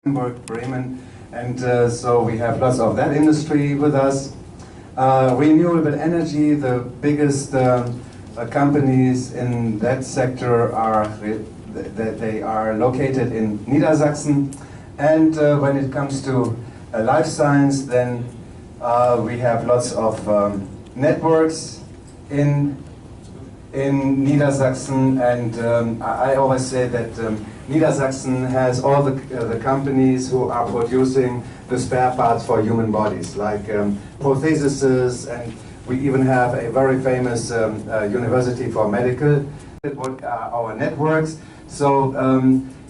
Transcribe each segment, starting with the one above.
Bremen, and so we have lots of that industry with us. Renewable energy, the biggest companies in that sector are they are located in Niedersachsen, and when it comes to life science, then we have lots of networks in Niedersachsen, and I always say that Niedersachsen has all the companies who are producing the spare parts for human bodies, like prostheses, and we even have a very famous university for medical. What are our networks? So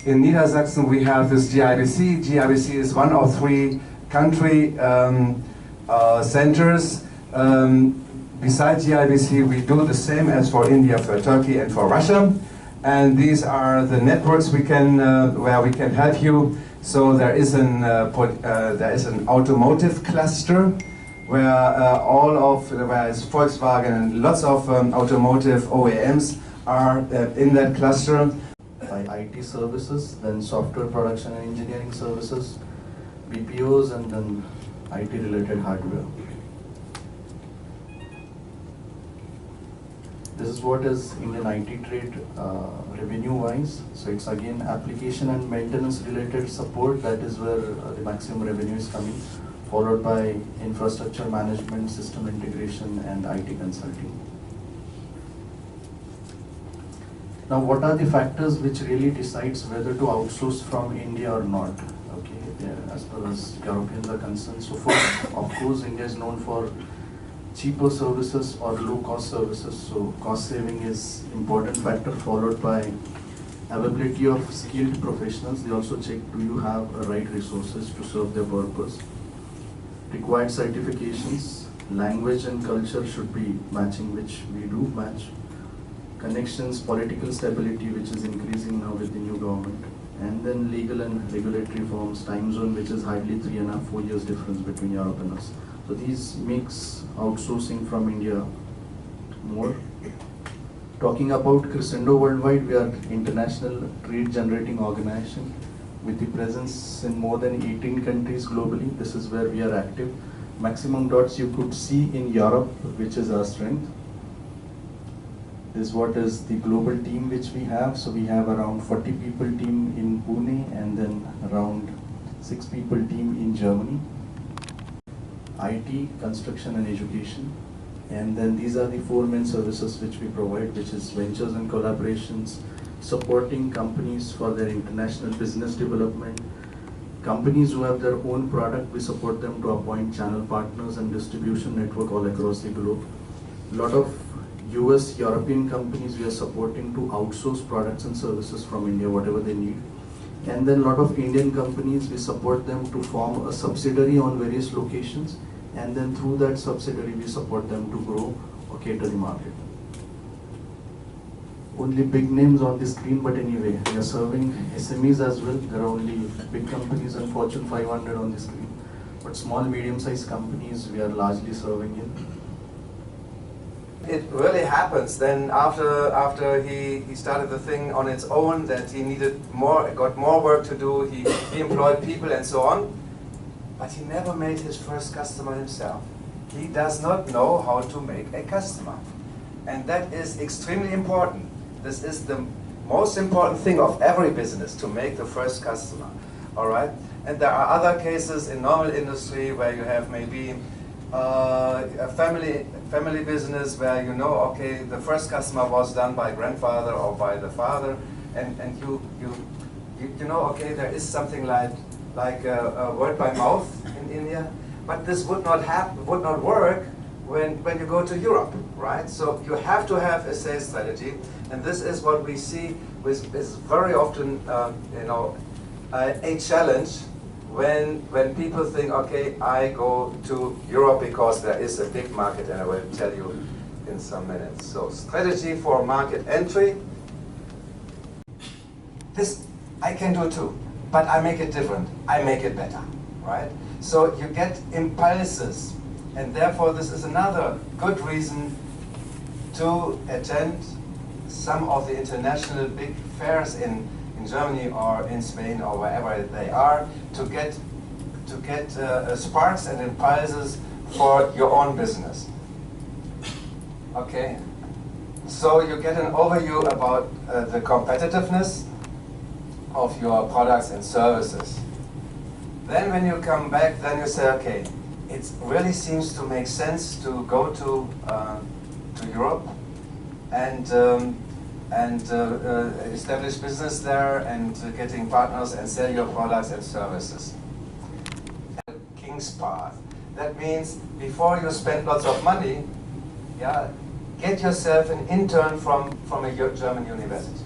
in Niedersachsen we have this GIBC. GIBC is one of 3 country centers. Besides GIBC, we do the same as for India, for Turkey, and for Russia. And these are the networks we can, where we can help you. So there is an automotive cluster where where is Volkswagen and lots of automotive OEMs are in that cluster. By IT services, then software production and engineering services, BPOs, and then IT related hardware. This is what is Indian IT trade revenue wise. So it's again application and maintenance related support, that is where the maximum revenue is coming, followed by infrastructure management, system integration, and IT consulting. Now, what are the factors which really decides whether to outsource from India or not? Okay, as far as Europeans are concerned. So first, of course, India is known for cheaper services or low cost services. So cost saving is important factor, followed by availability of skilled professionals. They also check, do you have the right resources to serve their purpose? Required certifications, language and culture should be matching, which we do match. Connections, political stability, which is increasing now with the new government, and then legal and regulatory forms, time zone, which is hardly 3.5–4 years difference between Europe and us. So these makes outsourcing from India more. Talking about Crescendo Worldwide, we are international trade generating organization with the presence in more than 18 countries globally. This is where we are active. Maximum dots you could see in Europe, which is our strength. This is what is the global team which we have. So we have around 40 people team in Pune, and then around 6 people team in Germany. IT, construction and education. And then these are the 4 main services which we provide, which is ventures and collaborations, supporting companies for their international business development. Companies who have their own product, we support them to appoint channel partners and distribution network all across the globe. A lot of US, European companies we are supporting to outsource products and services from India, whatever they need. And then a lot of Indian companies, we support them to form a subsidiary on various locations, and then through that subsidiary we support them to grow or cater the market. Only big names on the screen, but anyway, we are serving SMEs as well. There are only big companies and Fortune 500 on the screen, but small, medium-sized companies we are largely serving in. It really happens then after he started the thing on its own, that he got more work to do, he employed people and so on, but he never made his first customer himself. He does not know how to make a customer, and that is extremely important. This is the most important thing of every business, to make the first customer, all right? And there are other cases in normal industry where you have maybe a family business where you know, okay, the first customer was done by grandfather or by the father, and you know, okay, there is something like a word by mouth in India, but this would not work when you go to Europe, right? So you have to have a sales strategy, and this is what we see is very often you know, a challenge. When people think, okay, I go to Europe because there is a big market, and I will tell you in some minutes. So strategy for market entry. This I can do too, but I make it different. I make it better, right? So you get impulses, and therefore this is another good reason to attend some of the international big fairs in in Germany or in Spain or wherever they are, to get sparks and impulses for your own business. Okay, so you get an overview about the competitiveness of your products and services. Then when you come back, then you say, okay, it really seems to make sense to go to Europe and establish business there and getting partners and sell your products and services. King's path. That means before you spend lots of money, yeah, get yourself an intern from a German university.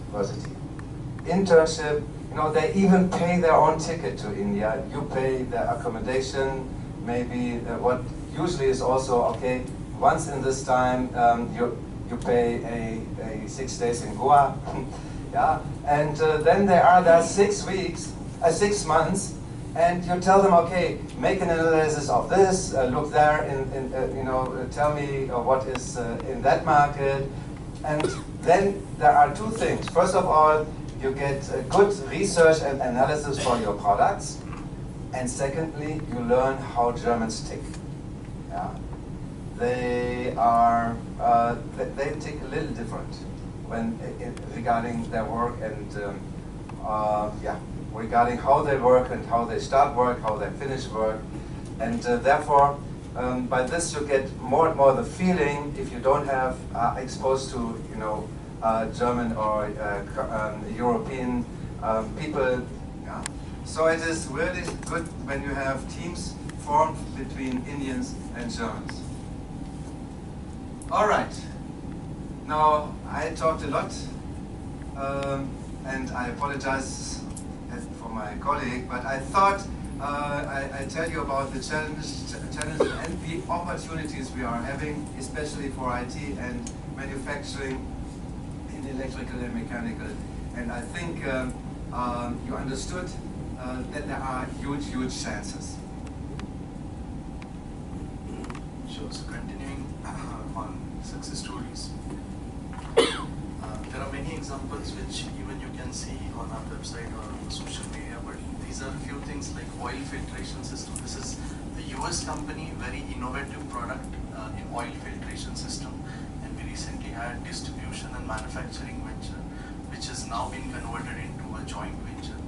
Internship, you know, they even pay their own ticket to India. You pay their accommodation, maybe what usually is also, okay, once in this time you pay a 6 days in Goa, yeah, and then they are there 6 months, and you tell them, okay, make an analysis of this, look there, you know, tell me what is in that market, and then there are two things. First of all, you get good research and analysis for your products, and secondly, you learn how Germans tick. Yeah. They are they tick a little different when regarding their work and yeah, regarding how they work and how they start work, how they finish work, and therefore by this you get more and more the feeling, if you don't have exposed to, you know, German or European people. Yeah. So it is really good when you have teams formed between Indians and Germans. All right. Now I talked a lot, and I apologize for my colleague, but I thought I tell you about the challenges and the opportunities we are having, especially for IT and manufacturing in electrical and mechanical. And I think you understood that there are huge chances. Sure, so continuing on success stories. There are many examples which even you can see on our website or on social media, but these are few things like oil filtration system. This is a US company, very innovative product in oil filtration system, and we recently had distribution and manufacturing venture, which has now been converted into a joint venture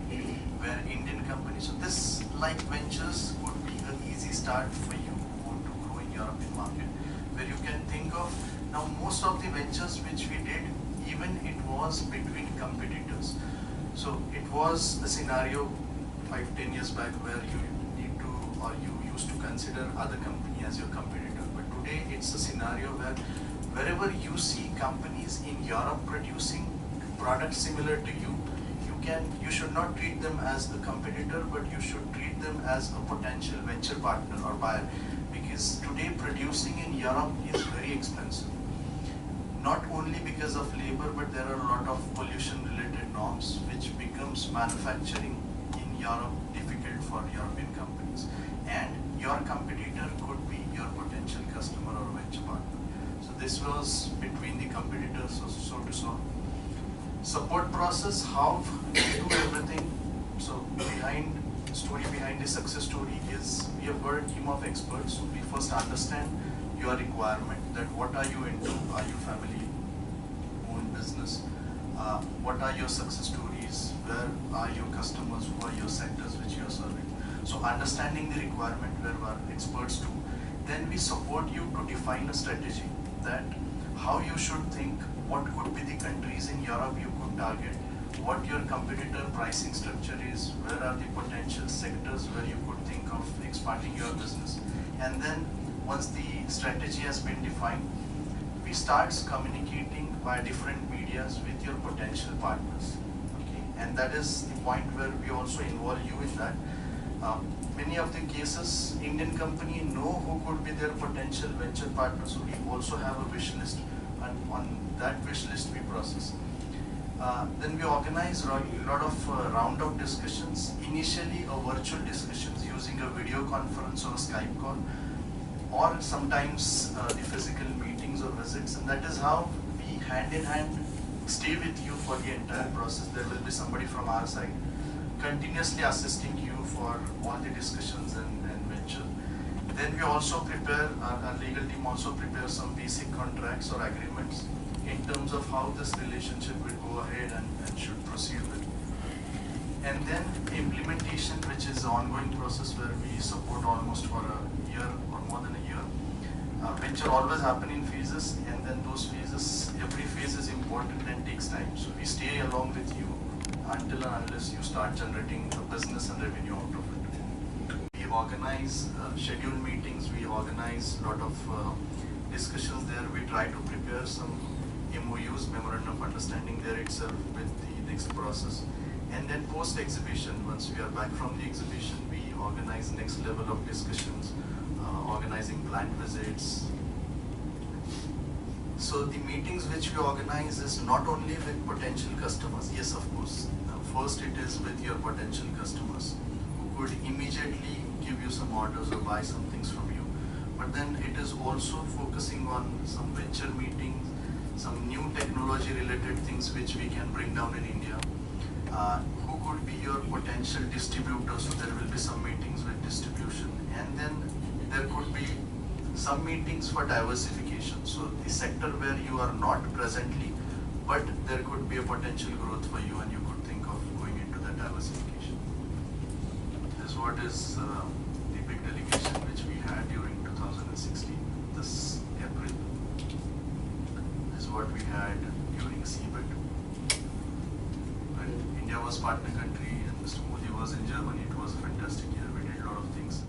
where Indian companies. So this like ventures would be an easy start for you who want to grow in European market, where you can think of, now most of the ventures which we did, even it was between competitors. So it was a scenario 5-10 years back where you need to, or you used to consider other company as your competitor. But today it's a scenario where wherever you see companies in Europe producing products similar to you, you should not treat them as a competitor, but you should treat them as a potential venture partner or buyer. Because today producing in Europe is very expensive. Not only because of labor, but there are a lot of pollution related norms which becomes manufacturing in Europe difficult for European companies. And your competitor could be your potential customer or venture partner. So this was between the competitors, so to say. Support process, how we do everything. So story behind the success story is we have got a team of experts. So we first understand your requirement, that what are you into, are you family owned business, what are your success stories, where are your customers, who are your sectors which you are serving. So understanding the requirement where our experts do, then we support you to define a strategy, that how you should think, what could be the countries in Europe you could target, what your competitor pricing structure is, where are the potential sectors where you could think of expanding your business. And then once the strategy has been defined, we start communicating via different medias with your potential partners. Okay? And that is the point where we also involve you in that. Many of the cases, Indian company know who could be their potential venture partners, so we also have a wish list, and on that wish list we process. Then we organize a lot of round of discussions, initially a virtual discussions using a video conference or a Skype call, or sometimes the physical meetings or visits, and that is how we hand in hand stay with you for the entire process. There will be somebody from our side continuously assisting you for all the discussions and venture. Then we also prepare, our legal team also prepares some basic contracts or agreements in terms of how this relationship will go ahead and should proceed with. And then implementation, which is an ongoing process where we support almost for a year or more than a year, which are always happen in phases, and then those phases, every phase is important and takes time. So we stay along with you until and unless you start generating a business and revenue out of it. We organize scheduled meetings, we organize a lot of discussions there. We try to prepare some MOUs, Memorandum of Understanding there itself with the next process. And then post-exhibition, once we are back from the exhibition, we organize next level of discussions, organizing plant visits. So the meetings which we organize is not only with potential customers, yes of course, first it is with your potential customers who could immediately give you some orders or buy some things from you. But then it is also focusing on some venture meetings, some new technology related things which we can bring down in India. Who could be your potential distributors, so there will be some meetings with distribution, and then there could be some meetings for diversification. So the sector where you are not presently, but there could be a potential growth for you and you could think of going into that diversification. This is what is the big delegation which we had during 2016, this April. This is what we had during CBIT. When India was partner country and Mr. Modi was in Germany, it was a fantastic year. We did a lot of things.